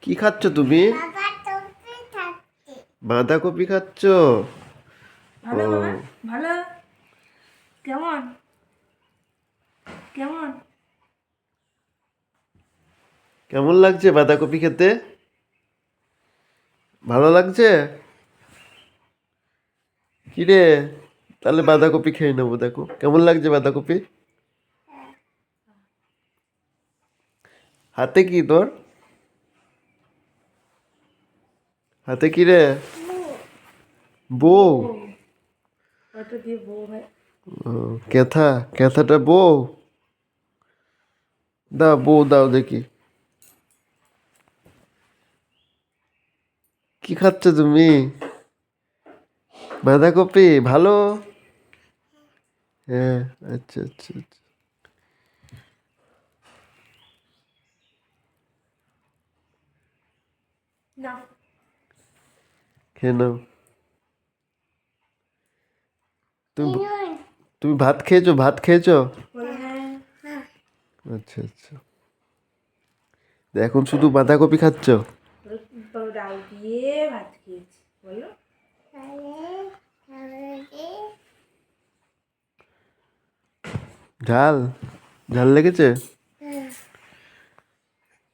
কি খাচ্ছ তুমি? বাবা টপি খাচ্ছে। বাঁধাকপি খাচ্ছ? ও, ভালো বাবা ভালো। কেমন কেমন? কেমন লাগছে বাঁধাকপি খেতে? ভালো লাগছে? কি রে, তাহলে বাঁধাকপি খেয়ে নেবো। দেখো কেমন লাগছে বাঁধাকপি। হাতে কি তোর? হাতে কি রে? বউ? বউ। ওটা দিয়ে বউ হয়। ও, কেথা, কেথাটা বউ? দাও বউ দাও দেখি। কি খাচ্ছ তুমি? বাঁধাকপি ভালো? হ্যাঁ, আচ্ছা আচ্ছা আচ্ছা। না খেয়ে নাও। তুমি ইনুন। তুমি ভাত খেয়েছো? ভাত খেয়েছো? বলে হ্যাঁ। আচ্ছা আচ্ছা। এখন শুধু বাঁধাকপি খাচ্ছ? বলে ডাল দিয়ে ভাত খেয়েছি বলো। তাহলে ঝাল, ঝাল লেগেছে?